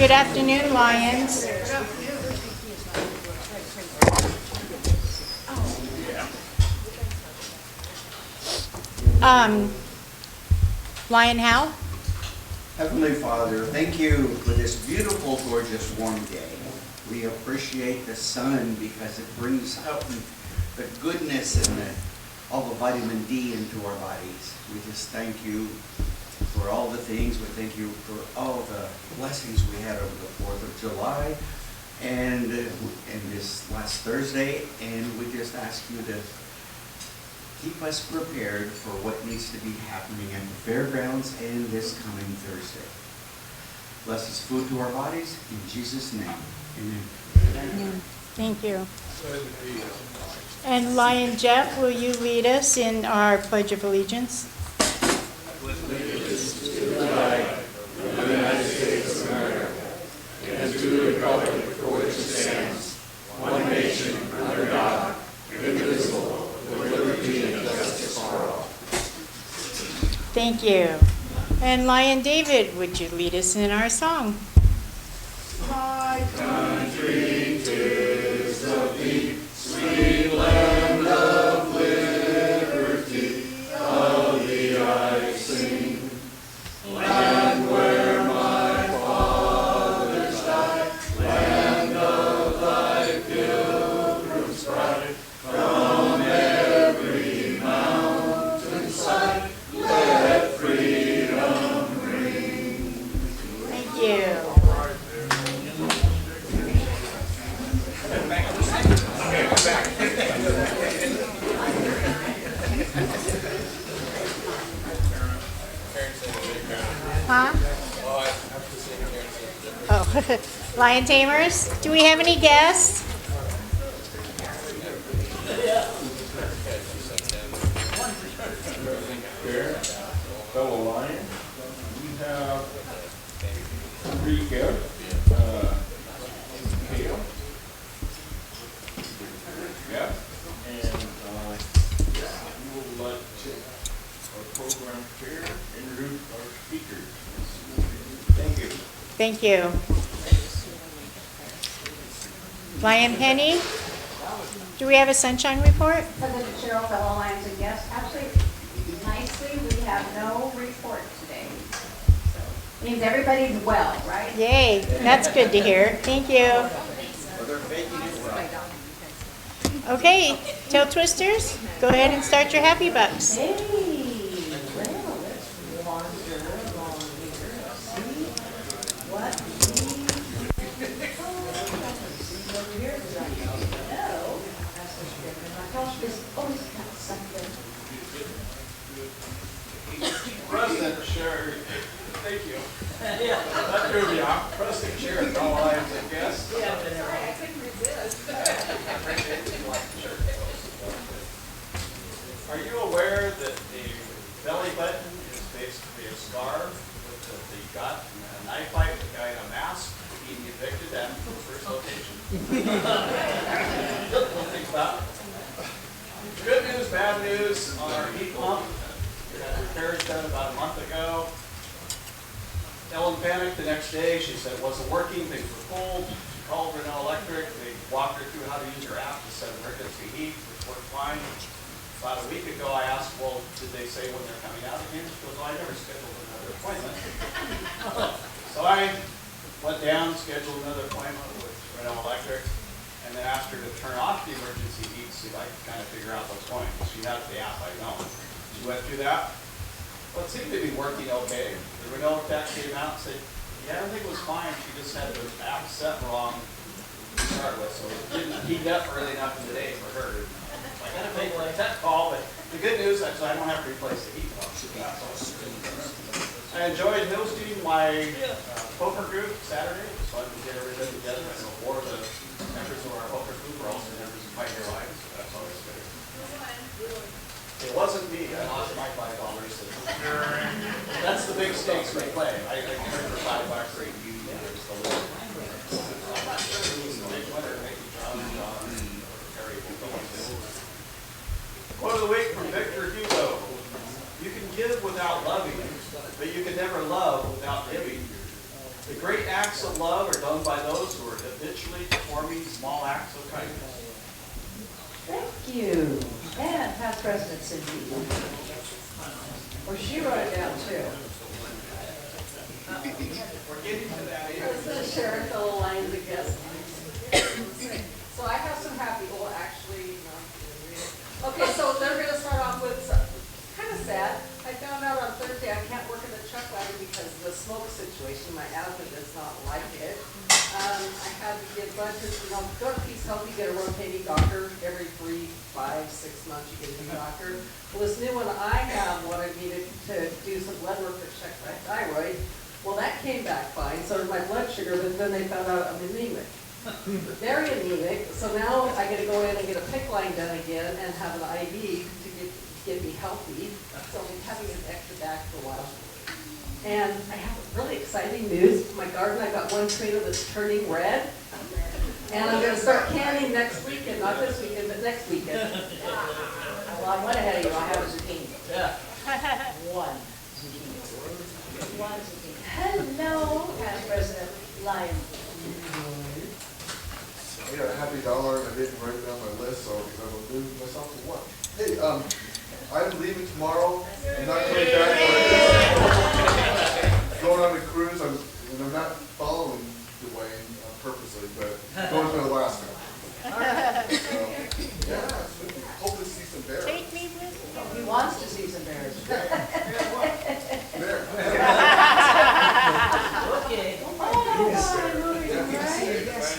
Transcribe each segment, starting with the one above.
Good afternoon, Lions. Lion Howe? Heavenly Father, thank you for this beautiful, gorgeous, warm day. We appreciate the sun because it brings out the goodness and all the vitamin D into our bodies. We just thank you for all the things. We thank you for all the blessings we had over the 4th of July and this last Thursday. And we just ask you to keep us prepared for what needs to be happening at the fairgrounds and this coming Thursday. Bless this food to our bodies. In Jesus' name, amen. Thank you. And Lion Jeff, will you lead us in our Pledge of Allegiance? Allegiance to the flag of the United States of America and to the republic for which it stands, one nation, under God, indivisible, with liberty and justice for all. Thank you. And Lion David, would you lead us in our song? My country, 'tis of thee, sweet land of liberty, of thee I sing. Land where my fathers died, land of thy pilgrims' pride, from every mountainside, let freedom ring. Thank you. Huh? Oh, Lion Tamers, do we have any guests? Here, fellow Lions, we have 3 gifts. Kale. Yeah. And we will let our program chair introduce our speakers. Thank you. Thank you. Lion Penny, do we have a sunshine report? President Cheryl, fellow Lions and guests, actually, nicely, we have no report today. So, means everybody's well, right? Yay, that's good to hear. Thank you. Okay, tail twisters, go ahead and start your happy bucks. Hey, well, let's wander along here. See what see over here. No, that's the script. My gosh, this always got something. President Sherry, thank you. That threw me off. President Sherry, all Lions and guests. I couldn't resist. Are you aware that the belly button is basically a scar with the gut and a knife fight with a guy in a mask being evicted at the first location? Don't think about it. Good news, bad news on our heat pump. We had repairs done about a month ago. Ellen panicked the next day. She said it wasn't working, things were cold. She called Renault Electric. They walked her through how to use her app to set emergency heat, which worked fine. About a week ago, I asked, well, did they say when they're coming out again? She goes, well, I never scheduled another appointment. So I went down, scheduled another appointment with Renault Electric, and then asked her to turn off the emergency heat so I could kind of figure out what's going on. She has the app, I know. She went through that. Well, it seemed to be working okay. The Renault tech came out and said, yeah, everything was fine. She just had the app set wrong to start with, so it didn't heat up early enough in the day for her. I got to make a tech call, but the good news is I don't have to replace the heat pump. I enjoyed hosting my poker group Saturday. It was fun to get everybody together. I know 4 of the members of our poker group were also members of Pioneer Lions, so that's always good. It wasn't me. I lost my $5. That's the big stakes we play. I turned for $5 for $8. Quote of the week from Victor Hugo. You can give without loving, but you can never love without giving. The great acts of love are done by those who are habitually performing small acts of kindness. Thank you. And past President Cindy. Or she wrote it down too. We're getting to that age. President Sharon, fellow Lions, I guess. So I have some happy, well, actually, no. Okay, so they're gonna start off with, kind of sad. I found out on Thursday I can't work in the truck ladder because of the smoke situation. My athlete does not like it. I had to give bunches, go to Peace Health, you get a rotating doctor every 3, 5, 6 months, you get a new doctor. Well, this new one I have wanted me to do some blood work to check my thyroid. Well, that came back fine, so did my blood sugar, but then they found out I'm anemic. Very anemic, so now I gotta go in and get a PICC line done again and have an IV to get me healthy. So I'm having an extra back for a while. And I have really exciting news. My garden, I've got one tomato that's turning red. And I'm gonna start canning next weekend, not this weekend, but next weekend. Well, I'm one ahead of you. I have a zucchini. Yeah. One zucchini. One zucchini. Hello, past President Lyon. I got a happy dollar and I didn't write it down my list, so I will do myself a lunch. Hey, I'm leaving tomorrow. I'm not coming back. Going on a cruise. And I'm not following Dwayne purposely, but going to Alaska. So, yeah, hope to see some bears. Take me with you. He wants to see some bears. There. Okay.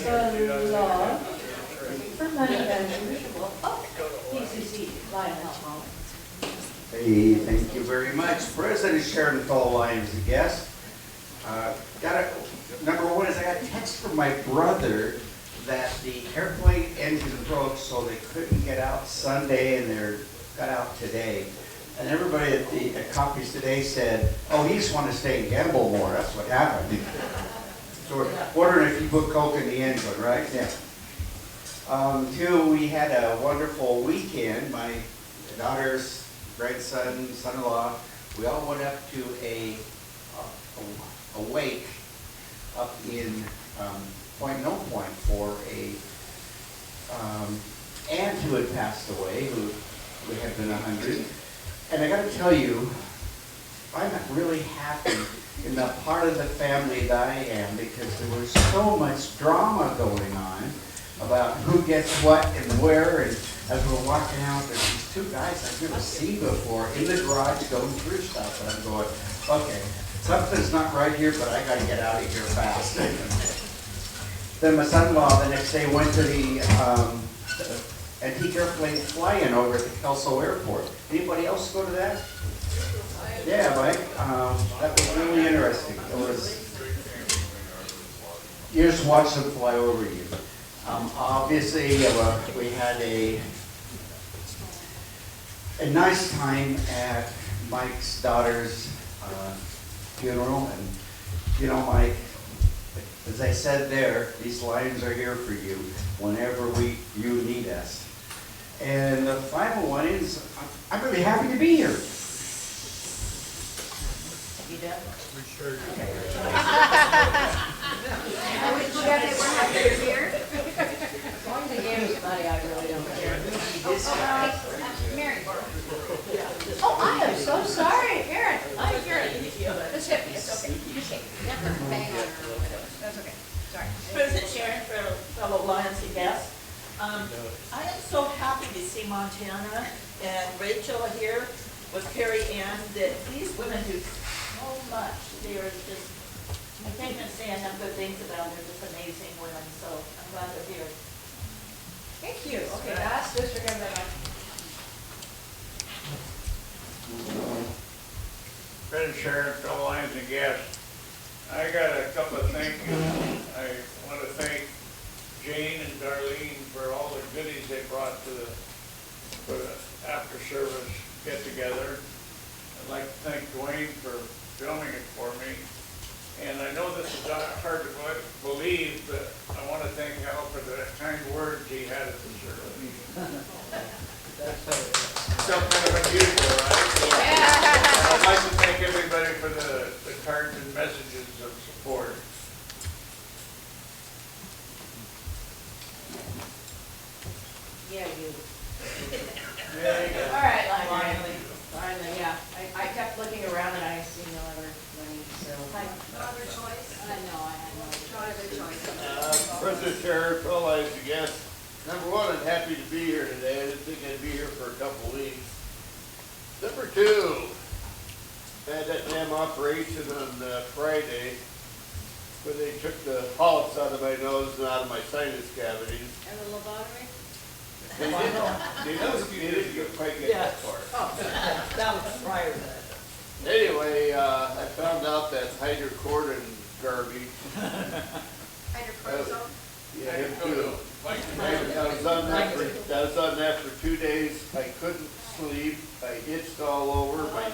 The law for money as usual. Oh, PCC, Lyon Health Moment. Hey, thank you very much. President Sharon, fellow Lions, a guest. Number one is I got a text from my brother that the airplane engine broke, so they couldn't get out Sunday, and they're got out today. And everybody at the copies today said, oh, he just wanted to stay and gamble more. That's what happened. So we're wondering if you put Coke in the engine, right? Yeah. Two, we had a wonderful weekend. My daughter's grandson, son-in-law, we all went up to a wake up in Point No Point for a aunt who had passed away, who had been 100. And I got to tell you, I'm really happy in the part of the family that I am, because there was so much drama going on about who gets what and where. And as we're walking out, there's these two guys I've never seen before in the garage going through stuff. And I'm going, okay, something's not right here, but I got to get out of here fast. Then my son-in-law the next day went to the antique airplane fly-in over at the Kelso Airport. Anybody else go to that? Yeah, Mike. That was really interesting. It was, you just watch them fly over you. Obviously, we had a nice time at Mike's daughter's funeral, and you know, Mike, as I said there, these Lions are here for you whenever you need us. And the final one is, I'm really happy to be here. You done? Are we glad that we're happy you're here? As long as they gave us money, I really don't care. Mary. Oh, I am so sorry, Aaron. I'm Karen. It's okay. Never bang on her or whatever. That's okay. Sorry. President Sharon, fellow Lions and guests. I am so happy to see Montana and Rachel here with Perry Ann, that these women do so much. They are just, I can't even say enough good things about them. They're just amazing women, so I'm glad they're here. Thank you. Okay, last district of the President Sharon, fellow Lions and guests, I got a couple of thank yous. I want to thank Jane and Darlene for all the goodies they brought for the after service get together. I'd like to thank Dwayne for filming it for me. And I know this is hard to believe, but I want to thank Al for the kind words he had at the service. Still kind of unusual, right? So I'd like to thank everybody for the cards and messages of support. Yeah, you. There you go. All right, finally, yeah. I kept looking around and I see no other money, so. No other choice? I know, I had no other choice. President Chair, fellow ladies and guests, number one, I'm happy to be here today. I didn't think I'd be here for a couple of weeks. Number two, I had that damn operation on Friday where they took the polyps out of my nose and out of my sinus cavities. And the lobotomy? They didn't quite get that far. That was prior to that. Anyway, I found out that hydrocodone garbage. Hydrocortisone? Yeah, him too. I was on that for 2 days. I couldn't sleep. I itched all over. My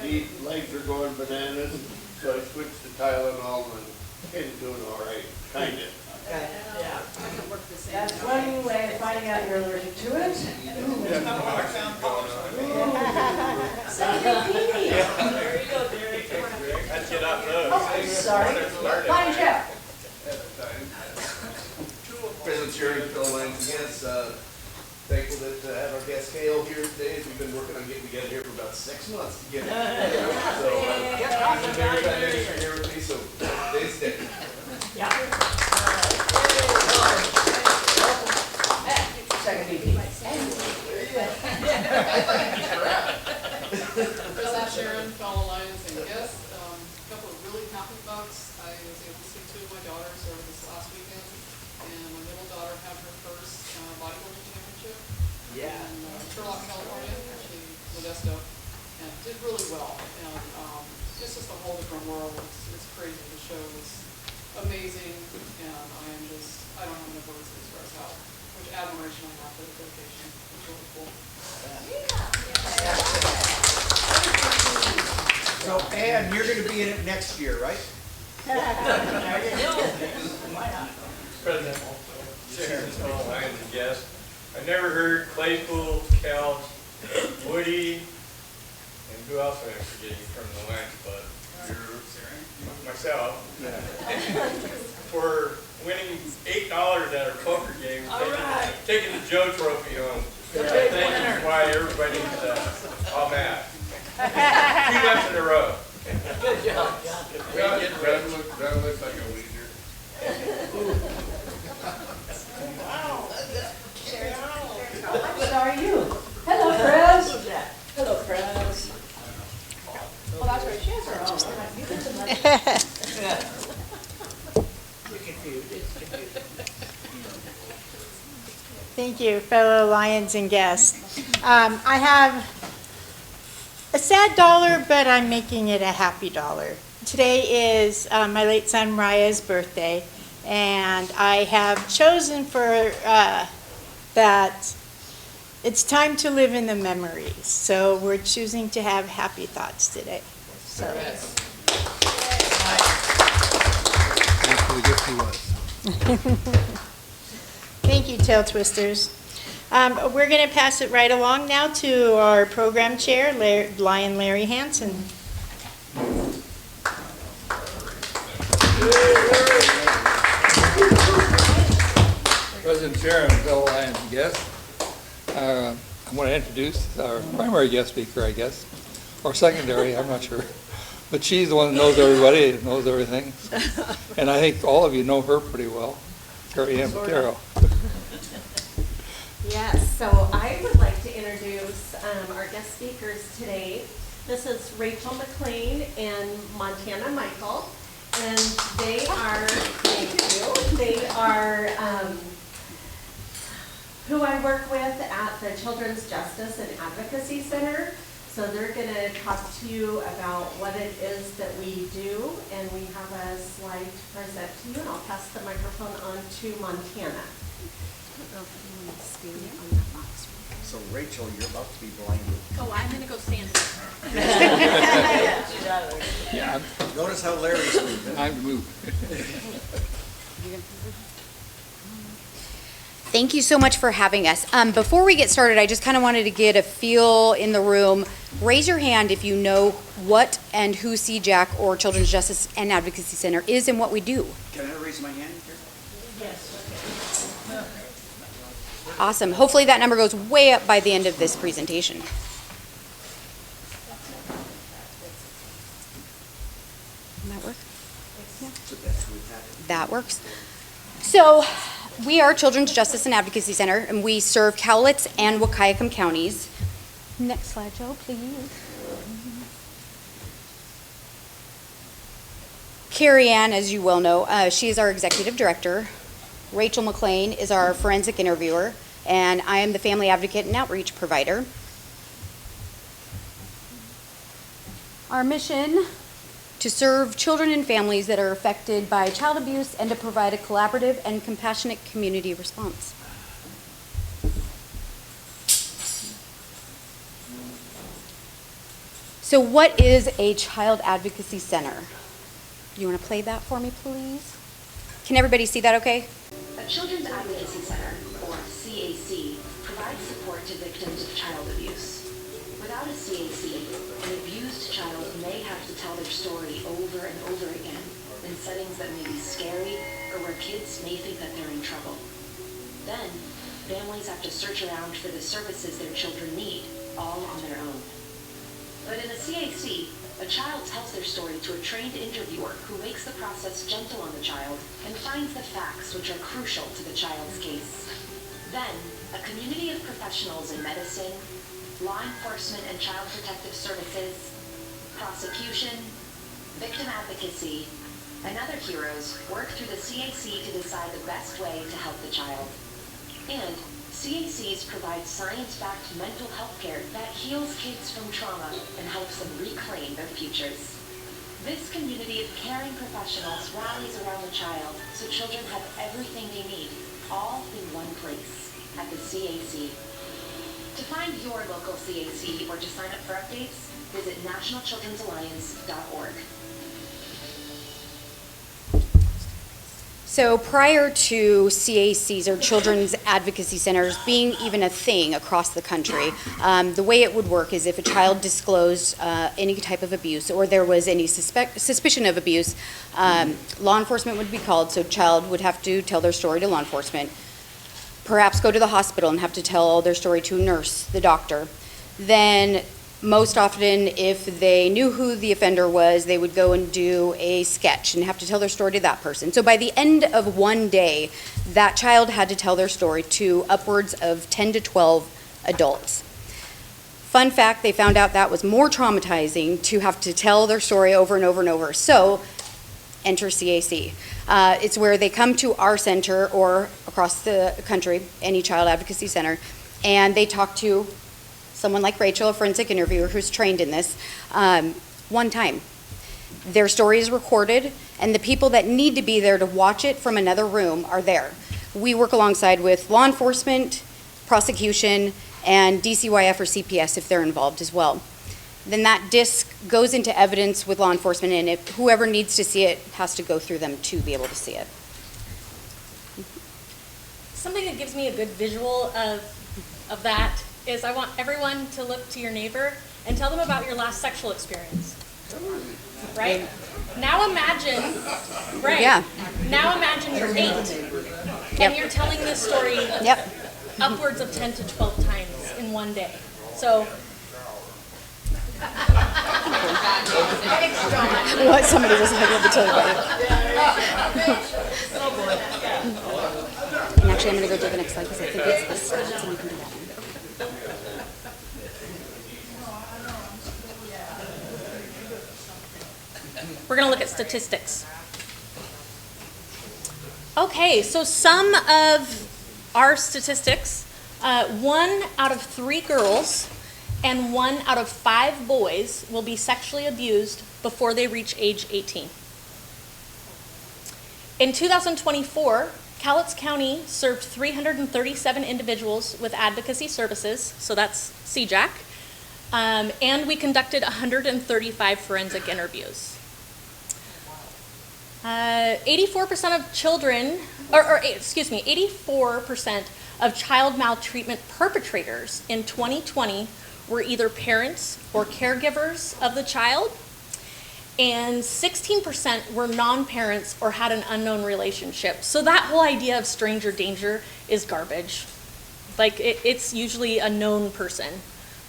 legs are going bananas. So I switched to Tylenol and kind of doing all right. Kind of. Yeah. I could work the same. That's one way of finding out you're allergic to it. There you go, Derek. Let's get out those. Oh, sorry. Line Jeff. President Chair, fellow lines and guests, thankful that to have our guest Hale here today. As we've been working on getting together here for about 6 months to get it. So, very glad that you're here with me, so stay steady. Second VP. President Sharon, fellow Lions and guests, a couple of really happy folks. I was able to see two of my daughters over this last weekend, and my middle daughter had her first bodybuilding championship in Sherlock, California, actually Modesto, and did really well. And it's just a whole different world. It's crazy. The show was amazing, and I don't have enough words to express how much admiration I have for the dedication. It's really cool. So, Ann, you're going to be in it next year, right? President Chair, fellow lines and guests. I never heard Claypool, Couch, Woody, and who else am I forgetting from the Lions Club? Myself. For winning $8 at our poker game, taking the Joe Trophy home. I think that's why everybody's all mad. 2 months in a row. Good job. That looks like a leader. So are you? Hello, Chris. Hello, Chris. Well, that's right. She has her own. You get the money. You're confused. It's confusing. Thank you, fellow Lions and guests. I have a sad dollar, but I'm making it a happy dollar. Today is my late son Raya's birthday, and I have chosen for that it's time to live in the memories. So we're choosing to have happy thoughts today. So. Thanks for the gift he was. Thank you, Tail Twisters. We're going to pass it right along now to our program chair, Lion Larry Hansen. President Chair and fellow Lions and guests, I want to introduce our primary guest speaker, I guess, or secondary, I'm not sure. But she's the one that knows everybody, and knows everything. And I think all of you know her pretty well, Carrie Ann Patero. Yes, so I would like to introduce our guest speakers today. This is Rachel McLean and Montana Michael, and they are, thank you, they are who I work with at the Children's Justice and Advocacy Center. So they're going to talk to you about what it is that we do, and we have a slide to present to you, and I'll pass the microphone on to Montana. So, Rachel, you're about to be blinded. Oh, I'm gonna go stand. Yeah, Notice how Larry's moving. I'm to move. Thank you so much for having us. Before we get started, I just kind of wanted to get a feel in the room. Raise your hand if you know what and who CJAC or Children's Justice and Advocacy Center is and what we do. Can I raise my hand here? Yes. Awesome. Hopefully that number goes way up by the end of this presentation. That work? Yeah. That works. So we are Children's Justice and Advocacy Center, and we serve Cowlitz and Wahkiakum counties. Next slide, Joe, please. Carrie Ann, as you well know, she is our executive director. Rachel McLean is our forensic interviewer, and I am the family advocate and outreach provider. Our mission: to serve children and families that are affected by child abuse and to provide a collaborative and compassionate community response. So what is a child advocacy center? You want to play that for me, please? Can everybody see that okay? A Children's Advocacy Center, or CAC, provides support to victims of child abuse. Without a CAC, an abused child may have to tell their story over and over again in settings that may be scary or where kids may think that they're in trouble. Then, families have to search around for the services their children need, all on their own. But in a CAC, a child tells their story to a trained interviewer who makes the process gentle on the child and finds the facts which are crucial to the child's case. Then, a community of professionals in medicine, law enforcement and child protective services, prosecution, victim advocacy, and other heroes work through the CAC to decide the best way to help the child. And CACs provide science-backed mental health care that heals kids from trauma and helps them reclaim their futures. This community of caring professionals rallies around the child so children have everything they need, all in one place, at the CAC. To find your local CAC or to sign up for updates, visit nationalchildren'salliance.org. So prior to CACs, or Children's Advocacy Centers, being even a thing across the country, the way it would work is if a child disclosed any type of abuse or there was any suspicion of abuse, law enforcement would be called, so child would have to tell their story to law enforcement, perhaps go to the hospital and have to tell their story to a nurse, the doctor. Then most often, if they knew who the offender was, they would go and do a sketch and have to tell their story to that person. So by the end of one day, that child had to tell their story to upwards of 10 to 12 adults. Fun fact, they found out that was more traumatizing to have to tell their story over and over and over. So enter CAC. It's where they come to our center or across the country, any child advocacy center, and they talk to someone like Rachel, a forensic interviewer who's trained in this, one time. Their story is recorded, and the people that need to be there to watch it from another room are there. We work alongside with law enforcement, prosecution, and DCYF or CPS if they're involved as well. Then that disc goes into evidence with law enforcement, and if whoever needs to see it has to go through them to be able to see it. Something that gives me a good visual of that is I want everyone to look to your neighbor and tell them about your last sexual experience. Right? Now imagine, right? Yeah. Now imagine you're 8 and you're telling this story upwards of 10 to 12 times in one day. So What somebody was like, let me tell you about it. And actually, I'm going to go do the next slide because I think it's this slide, so we can do that one. we're going to look at statistics. Okay, so some of our statistics, 1 out of 3 girls and 1 out of 5 boys will be sexually abused before they reach age 18. In 2024, Cowlitz County served 337 individuals with advocacy services, so that's CJAC, and we conducted 135 forensic interviews. 84% of children, 84% of child maltreatment perpetrators in 2020 were either parents or caregivers of the child, and 16% were non-parents or had an unknown relationship. So that whole idea of stranger danger is garbage. Like, it's usually a known person.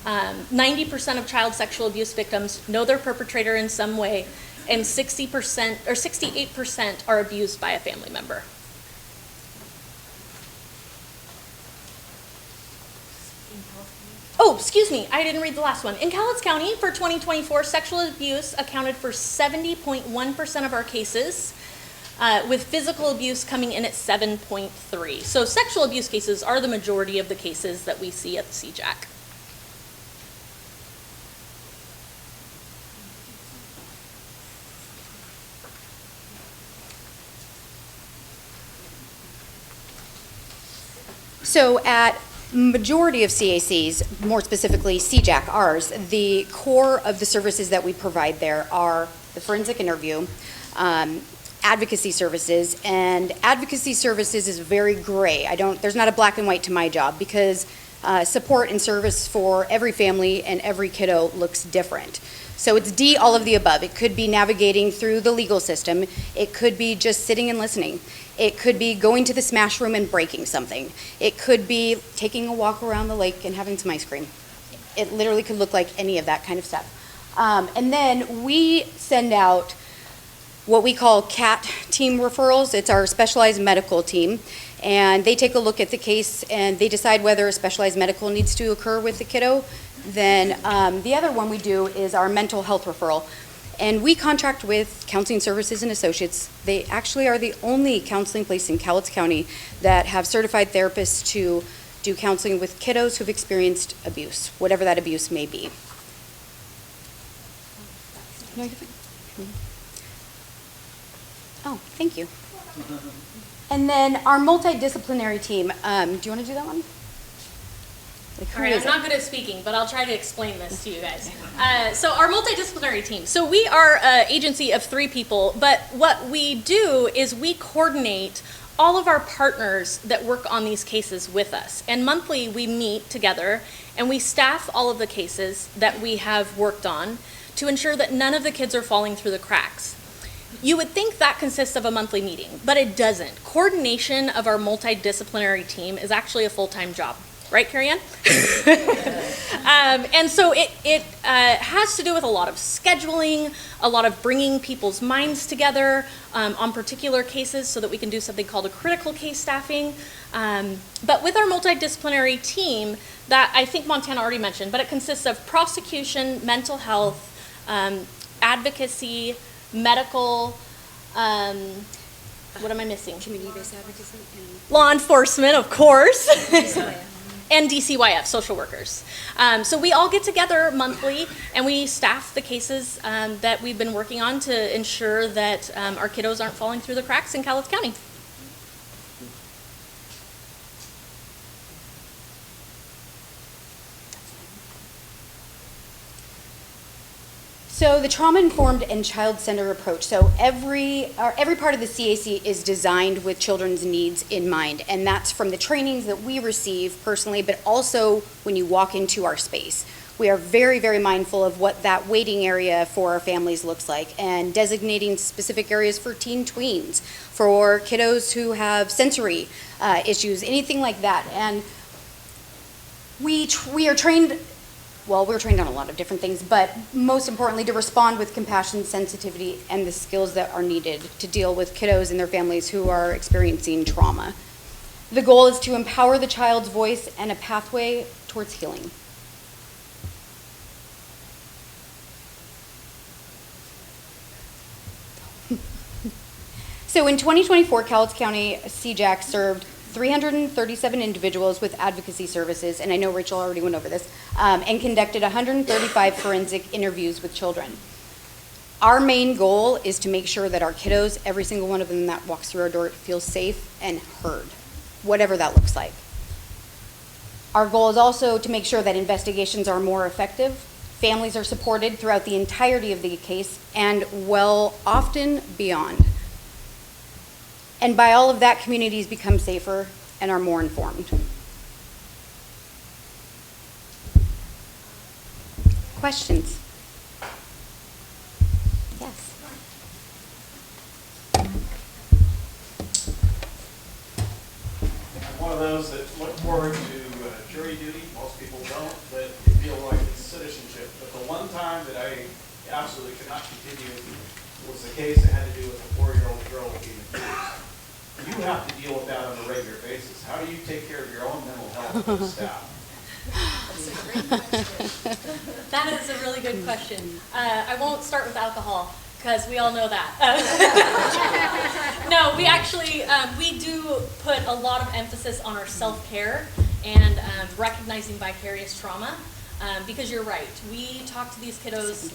90% of child sexual abuse victims know their perpetrator in some way, and 60% or 68% are abused by a family member. Oh, excuse me, I didn't read the last one. In Cowlitz County for 2024, sexual abuse accounted for 70.1% of our cases, with physical abuse coming in at 7.3%. So sexual abuse cases are the majority of the cases that we see at the CJAC. So at majority of CACs, more specifically CJAC, ours, the core of the services that we provide there are the forensic interview, advocacy services, and advocacy services is very gray. There's not a black and white to my job because support and service for every family and every kiddo looks different. So it's D, all of the above. It could be navigating through the legal system. It could be just sitting and listening. It could be going to the smash room and breaking something. It could be taking a walk around the lake and having some ice cream. It literally could look like any of that kind of stuff. And then we send out what we call CAT team referrals. It's our specialized medical team. And they take a look at the case and they decide whether a specialized medical needs to occur with the kiddo. Then the other one we do is our mental health referral. And we contract with Counseling Services and Associates. They actually are the only counseling place in Cowlitz County that have certified therapists to do counseling with kiddos who've experienced abuse, whatever that abuse may be. Oh, thank you. And then our multidisciplinary team, do you want to do that one? All right, I'm not good at speaking, but I'll try to explain this to you guys. So our multidisciplinary team. So we are an agency of 3 people, but what we do is we coordinate all of our partners that work on these cases with us. And monthly we meet together and we staff all of the cases that we have worked on to ensure that none of the kids are falling through the cracks. You would think that consists of a monthly meeting, but it doesn't. Coordination of our multidisciplinary team is actually a full-time job. Right, Carrie Ann? And so it has to do with a lot of scheduling, a lot of bringing people's minds together on particular cases so that we can do something called a critical case staffing. But with our multidisciplinary team, that I think Montana already mentioned, but it consists of prosecution, mental health, advocacy, medical, what am I missing? Community-based advocacy. Law enforcement, of course. And DCYF, social workers. So we all get together monthly and we staff the cases that we've been working on to ensure that our kiddos aren't falling through the cracks in Cowlitz County. So the trauma-informed and child-centered approach. So every part of the CAC is designed with children's needs in mind, and that's from the trainings that we receive personally, but also when you walk into our space. We are very, very mindful of what that waiting area for our families looks like and designating specific areas for teen tweens, for kiddos who have sensory issues, anything like that. And we are trained. Well, we're trained on a lot of different things, but most importantly to respond with compassion, sensitivity, and the skills that are needed to deal with kiddos and their families who are experiencing trauma. The goal is to empower the child's voice and a pathway towards healing. So in 2024, Cowlitz County CJAC served 337 individuals with advocacy services, and I know Rachel already went over this, and conducted 135 forensic interviews with children. Our main goal is to make sure that our kiddos, every single one of them that walks through our door, feels safe and heard, whatever that looks like. Our goal is also to make sure that investigations are more effective, families are supported throughout the entirety of the case, and often beyond. And by all of that, communities become safer and are more informed. Questions? Yes. I'm one of those that look forward to jury duty, most people don't, but they feel like it's citizenship. But the one time that I absolutely could not continue was the case that had to do with a 4-year-old girl being abused. You have to deal with that on a regular basis. How do you take care of your own mental health as staff? That's a great question. That is a really good question. I won't start with alcohol, because we all know that. No, we actually, we do put a lot of emphasis on our self-care and recognizing vicarious trauma, because you're right. We talk to these kiddos.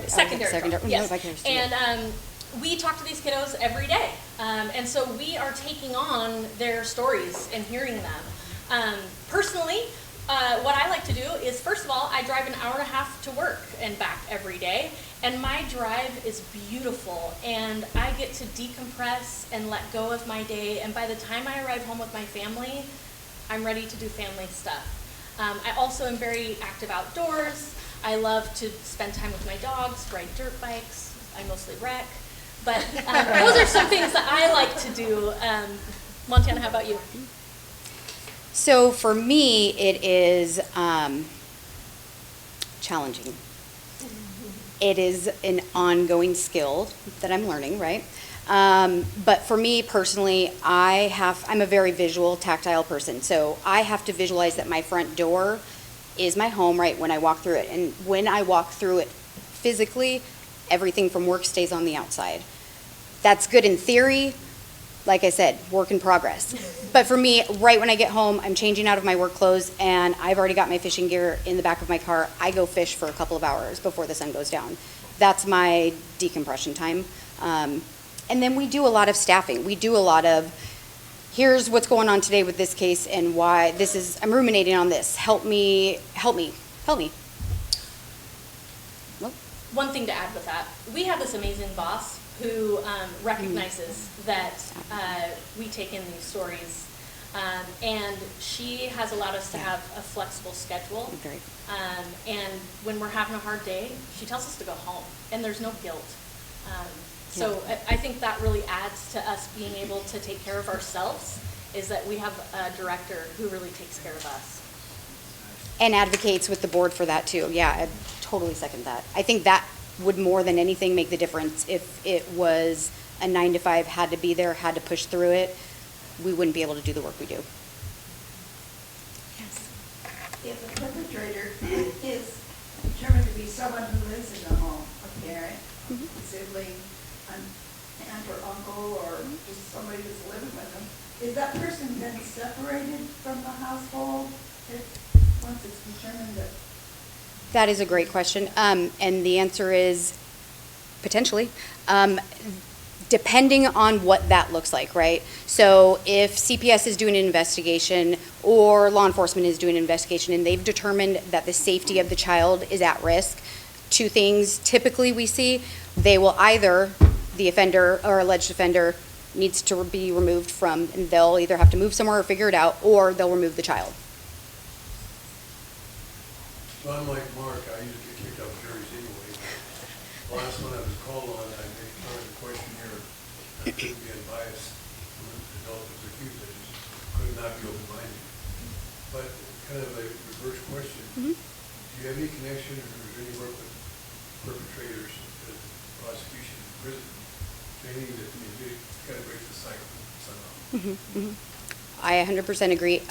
Secondary trauma. Yes. And we talk to these kiddos every day. And so we are taking on their stories and hearing them. Personally, what I like to do is, first of all, I drive an hour and a half to work and back every day, and my drive is beautiful, and I get to decompress and let go of my day, and by the time I arrive home with my family, I'm ready to do family stuff. I also am very active outdoors. I love to spend time with my dogs, ride dirt bikes. I mostly wreck, but those are some things that I like to do. Montana, how about you? So for me, it is challenging. It is an ongoing skill that I'm learning, right? But for me personally, I'm a very visual, tactile person. So I have to visualize that my front door is my home, right, when I walk through it. And when I walk through it physically, everything from work stays on the outside. That's good in theory. Like I said, work in progress. But for me, right when I get home, I'm changing out of my work clothes, and I've already got my fishing gear in the back of my car. I go fish for a couple of hours before the sun goes down. That's my decompression time. And then we do a lot of staffing. We do a lot of, here's what's going on today with this case and why this is, I'm ruminating on this. Help me, help me, help me. Well, one thing to add with that, we have this amazing boss who recognizes that we take in these stories, and she has allowed us to have a flexible schedule. And when we're having a hard day, she tells us to go home, and there's no guilt. So I think that really adds to us being able to take care of ourselves, is that we have a director who really takes care of us. And advocates with the board for that too. Yeah, I totally second that. I think that would more than anything make the difference. If it was a 9 to 5, had to be there, had to push through it, we wouldn't be able to do the work we do. Yes. If the perpetrator is determined to be someone who lives in the home, a parent, a sibling, an aunt or uncle, or just somebody who's living with them, is that person then separated from the household once it's determined that? That is a great question, and the answer is potentially, depending on what that looks like, right? So if CPS is doing an investigation or law enforcement is doing an investigation and they've determined that the safety of the child is at risk, two things typically we see, they will either, the offender or alleged offender needs to be removed from, and they'll either have to move somewhere or figure it out, or they'll remove the child. So unlike Mark, I usually get kicked off juries anyway. The last one I was called on, I made part of the questionnaire. I couldn't be unbiased from an adult that was accused. I just could not be open-minded. But kind of a reverse question. Do you have any connection or any work with perpetrators, prosecution, prison, anything that you kind of breaks the cycle somehow? I 100% agree.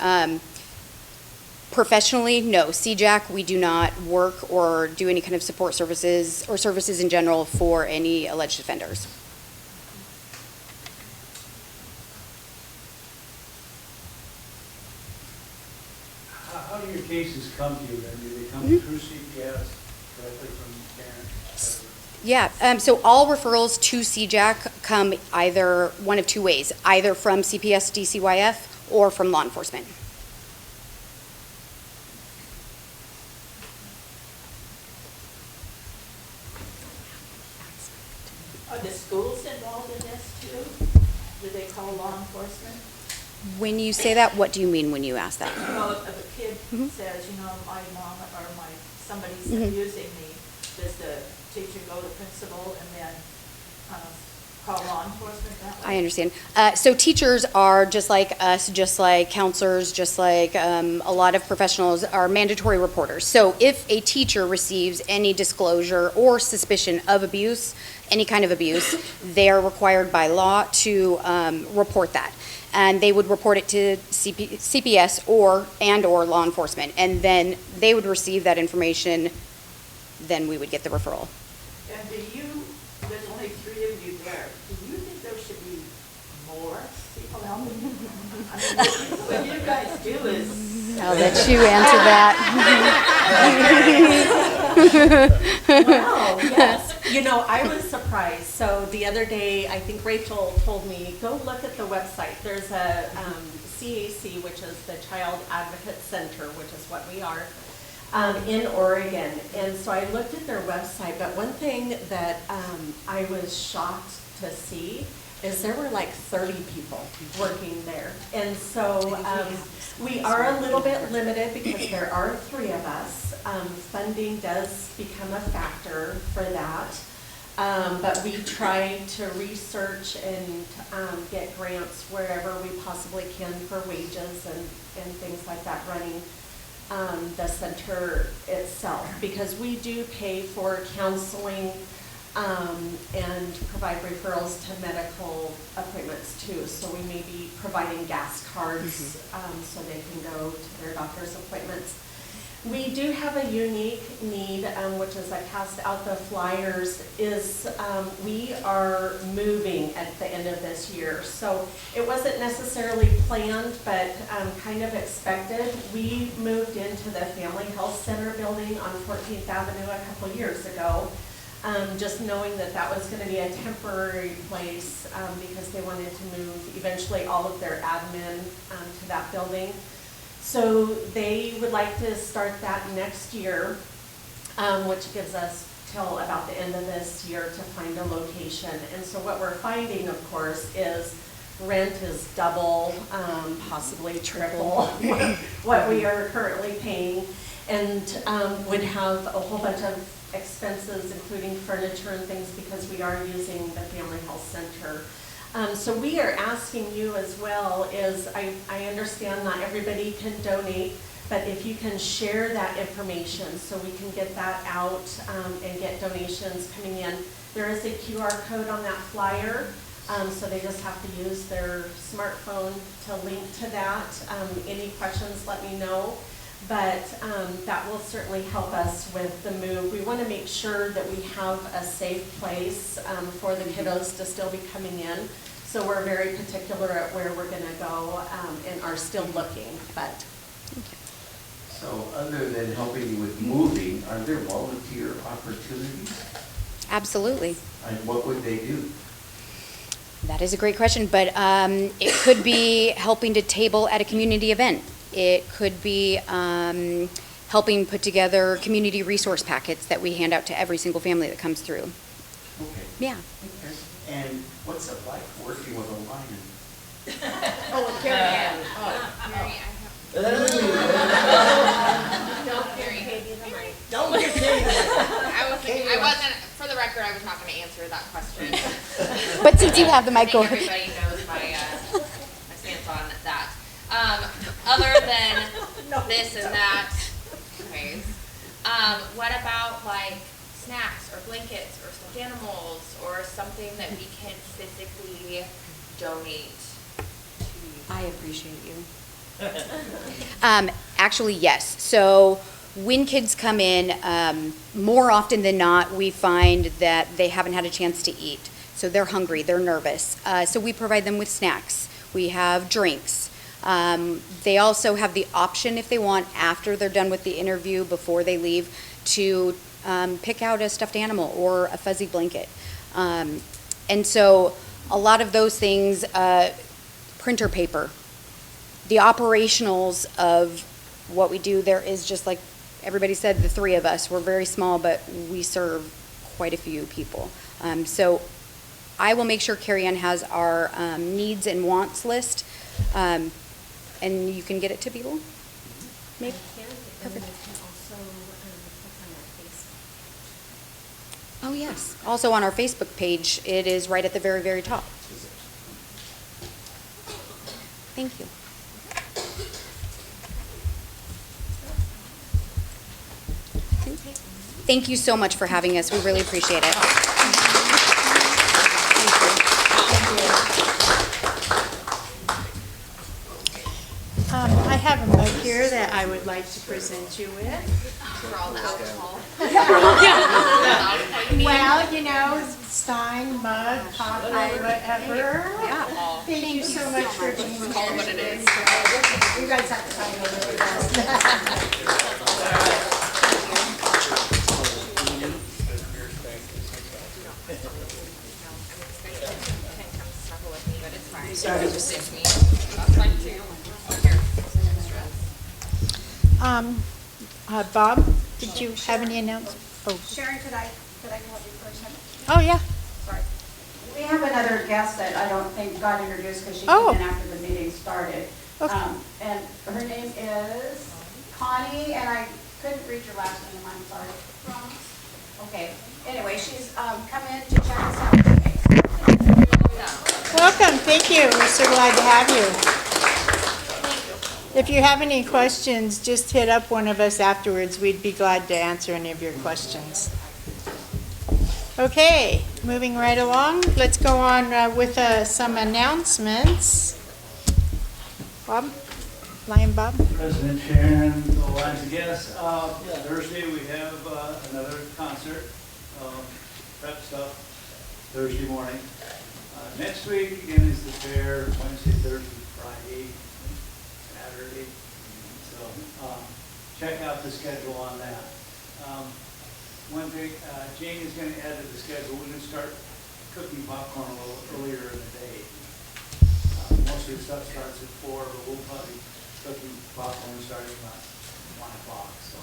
Professionally, no. CJAC, we do not work or do any kind of support services or services in general for any alleged offenders. How do your cases come to you then? Do they come through CPS, directly from parents? Yeah, so all referrals to CJAC come either one of two ways, either from CPS DCYF or from law enforcement. Are the schools involved in this too? Do they call law enforcement? When you say that, what do you mean when you ask that? Well, if a kid says, you know, my mom or somebody's abusing me, does the teacher go to principal and then call law enforcement that way? I understand. So teachers are just like us, just like counselors, just like a lot of professionals are mandatory reporters. So if a teacher receives any disclosure or suspicion of abuse, any kind of abuse, they are required by law to report that. And they would report it to CPS or law enforcement. And then they would receive that information, then we would get the referral. And there's only 3 of you there, do you think there should be more people out there? I mean, what you guys do is. I'll let you answer that. Wow, yes. You know, I was surprised. So the other day, I think Rachel told me, go look at the website. There's a CAC, which is the Child Advocate Center, which is what we are, in Oregon. And so I looked at their website, but one thing that I was shocked to see is there were like 30 people working there. And so we are a little bit limited because there are 3 of us. Funding does become a factor for that. But we try to research and get grants wherever we possibly can for wages and things like that running the center itself. Because we do pay for counseling and provide referrals to medical appointments too. So we may be providing gas cards so they can go to their doctor's appointments. We do have a unique need, which is I passed out the flyers, is we are moving at the end of this year. So it wasn't necessarily planned, but kind of expected. We moved into the Family Health Center building on 14th Avenue a couple years ago. Just knowing that that was going to be a temporary place because they wanted to move eventually all of their admin to that building. So they would like to start that next year, which gives us till about the end of this year to find a location. And so what we're finding, of course, is rent is double, possibly triple what we are currently paying, and would have a whole bunch of expenses, including furniture and things, because we are using the Family Health Center. So we are asking you as well, is I understand not everybody can donate, but if you can share that information so we can get that out and get donations coming in. There is a QR code on that flyer, so they just have to use their smartphone to link to that. Any questions, let me know. But that will certainly help us with the move. We want to make sure that we have a safe place for the kiddos to still be coming in. So we're very particular at where we're going to go and are still looking. But so other than helping you with moving, are there volunteer opportunities? Absolutely. And what would they do? That is a great question, but it could be helping to table at a community event. It could be helping put together community resource packets that we hand out to every single family that comes through. Okay. Yeah. Okay. And what's it like working with a lion? Oh, Carrie. Don't look at Katie. I wasn't, for the record, I was not going to answer that question. But since you have the mic, go I think ahead. everybody knows my stance on that. Other than this and that, okay. What about like snacks or blankets or stuffed animals or something that we can physically donate to? I appreciate you. Actually, yes. So when kids come in, more often than not, we find that they haven't had a chance to eat. So they're hungry, they're nervous. So we provide them with snacks. We have drinks. They also have the option, if they want, after they're done with the interview, before they leave, to pick out a stuffed animal or a fuzzy blanket. And so a lot of those things, printer paper, the operationals of what we do, there is just like everybody said, the 3 of us. We're very small, but we serve quite a few people. So I will make sure Carrie Ann has our needs and wants list, and you can get it to people. Maybe. Perfect. Oh, yes. Also on our Facebook page, it is right at the very, very top. Thank you. Thank you so much for having us. We really appreciate it. I have a mug here that I would like to present you with. For all the alcohol. Well, you know, stein, mug, coffee, whatever. Yeah. Thank you so much for being here. Call it what it is. You guys have to sign over this. Sorry. That's fine too. Here. Bob, did you have any announcements? Oh. Sharon, could I go up you for a second? Oh, yeah. Sorry. We have another guest that I don't think got introduced because she Oh. came in after the meeting started. Okay. And her name is Connie, and I couldn't read your last name, I'm sorry. Okay, anyway, she's come in to check us out today. Welcome, thank you. We're so glad to have you. If you have any questions, just hit up one of us afterwards. We'd be glad to answer any of your questions. Okay, moving right along. Let's go on with some announcements. Bob? Lion Bob? President Sharon, the lines of guests. Thursday, we have another concert, prep stuff, Thursday morning. Next week, again, is the fair, Wednesday, Thursday, Friday, Saturday. So check out the schedule on that. One thing, Jane is going to add to the schedule, we're going to start cooking popcorn a little earlier in the day. Most of the stuff starts at 4, but we'll probably cooking popcorn starting about 1 o'clock, so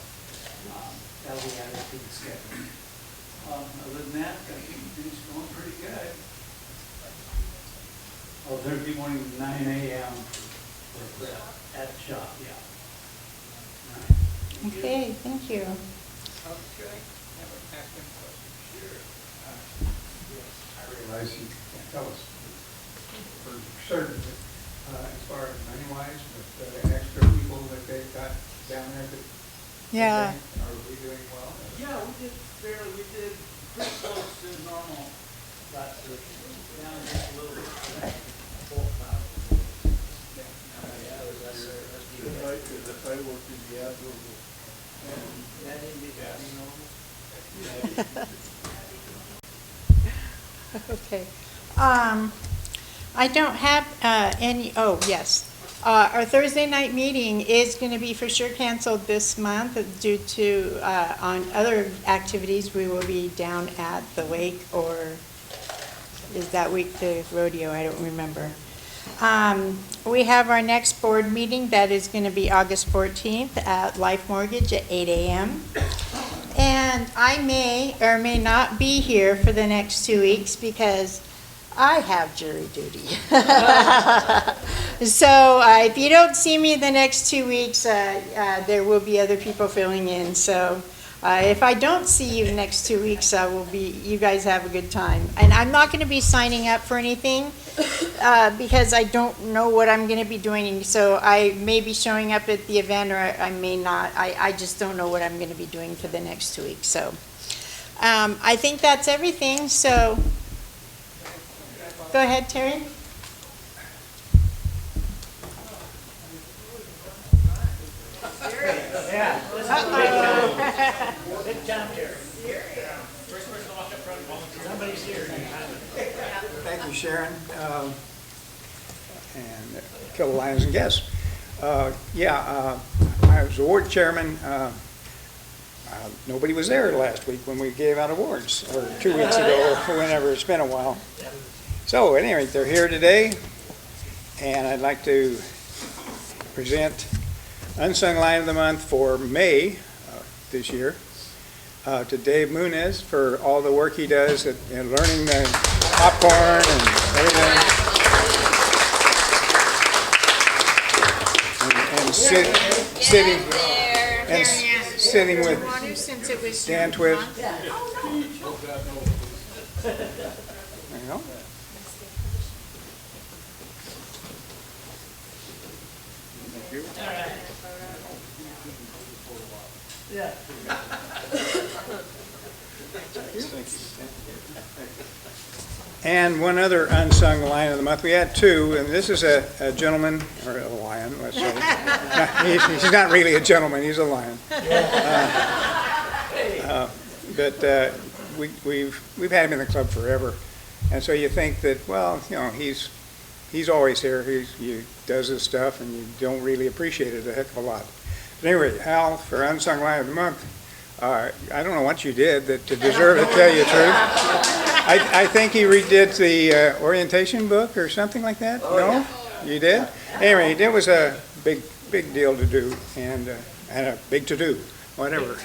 that'll be added to the schedule. Other than that, I think things are going pretty good. Oh, Thursday morning, 9 a.m. for at the shop, yeah. Okay, thank you. I realize you can't tell us for certain as far as money-wise, but the extra people that they've got down there that Yeah. are we doing well? Yeah, we did pretty close to normal last year. Down just a little bit. The firework is the outdoor. That didn't be normal. Okay. I don't have any, oh, yes. Our Thursday night meeting is going to be for sure canceled this month due to, on other activities, we will be down at the lake, or is that week the rodeo? I don't remember. We have our next board meeting, that is going to be August 14th at Life Mortgage at 8 a.m. And I may or may not be here for the next 2 weeks because I have jury duty. So if you don't see me the next 2 weeks, there will be other people filling in. So if I don't see you next 2 weeks, you guys have a good time. And I'm not going to be signing up for anything because I don't know what I'm going to be doing. So I may be showing up at the event or I may not. I just don't know what I'm going to be doing for the next 2 weeks. So I think that's everything. So go ahead, Terry. Yeah. Uh-oh. Good job, Jerry. First person to walk up front, somebody's here. Thank you, Sharon, and Kill the Lions and Guests. I was award chairman. Nobody was there last week when we gave out awards, or 2 weeks ago, or whenever. It's been a while. So, at any rate, they're here today, and I'd like to present Unsung Lion of the Month for May this year to Dave Muniz for all the work he does in learning the popcorn and everything. sitting with Water since it was Dan your Twist. month? There you go. Yeah. And one other unsung lion of the month. We had two, and this is a gentleman, or a lion, let's say. He's not really a gentleman, he's a lion. But we've had him in the club forever. And so you think that, well, you know, he's always here. He does his stuff, and you don't really appreciate it a heck of a lot. But anyway, Hal, for Unsung Lion of the Month, I don't know what you did to deserve it, to tell you the truth. I think he redid the orientation book or something like that. No? You did? Anyway, it was a big deal to do, and a big to do, whatever. An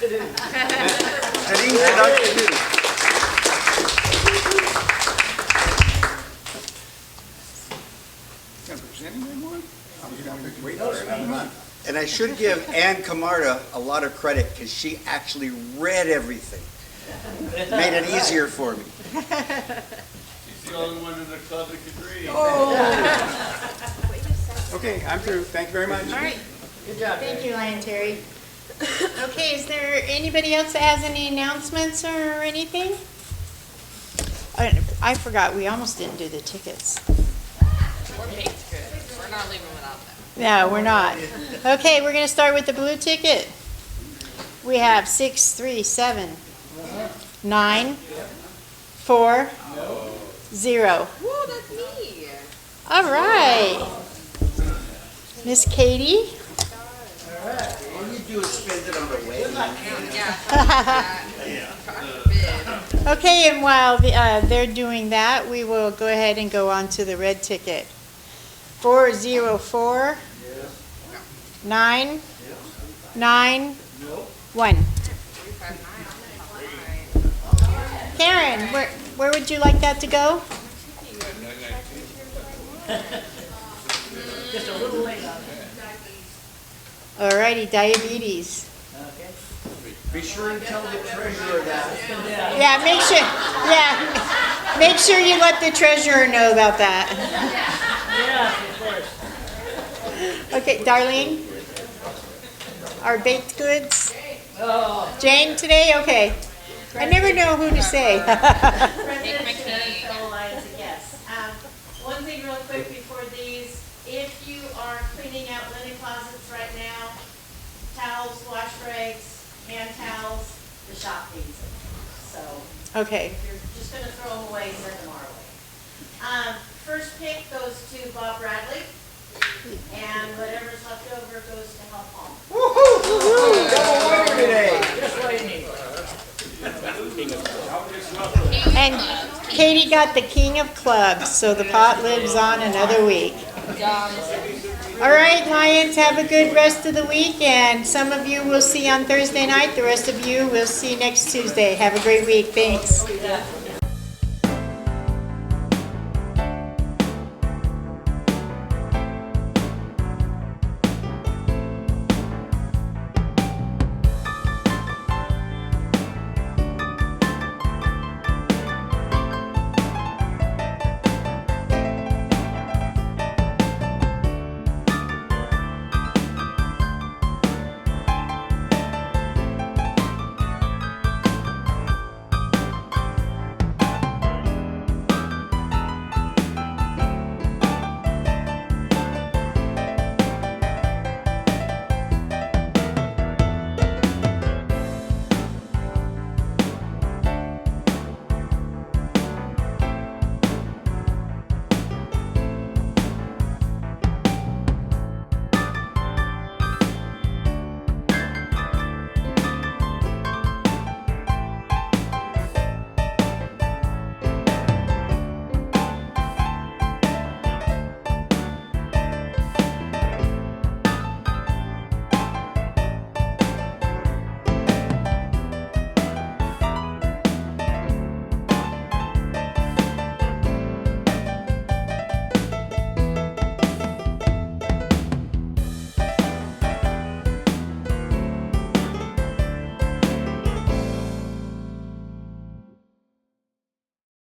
easy not to do. Gonna present him one? I'm just gonna wait for another month. And I should give Ann Camarda a lot of credit because she actually read everything. Made it easier for me. She's the only one in the club that could read. Okay, I'm through. Thank you very much. All right. Good job. Thank you, Lion Terry. Okay, is there anybody else that has any announcements or anything? I forgot, we almost didn't do the tickets. We're baked good. We're not leaving without them. No, we're not. Okay, we're gonna start with the blue ticket. We have 6, 3, 7, 9, 4, 0. Whoa, that's me. All right. Miss Katie? All you do is spend it on the wedding. Okay, and while they're doing that, we will go ahead and go on to the red ticket. 404, 9, 9, 1. Karen, where would you like that to go? Just a little late on it. Alrighty, diabetes. Be sure and tell the treasurer that. Yeah, make sure you let the treasurer know about that. Yeah, of course. Okay, Darlene? Our baked goods? Oh. Jane today? Okay. I never know who to say. President, fellow Lions and guests. One thing real quick before these, if you are cleaning out linen closets right now, towels, wash rags, hand towels, the shop needs them. So Okay. if you're just gonna throw them away, send them our way. First pick goes to Bob Bradley, and whatever's left over goes to Help Home. Woohoo! Double winner today. Just what you need. And Katie got the king of clubs, so the pot lives on another week. All right, Lions, have a good rest of the week, and some of you we'll see on Thursday night. The rest of you we'll see next Tuesday. Have a great week. Thanks.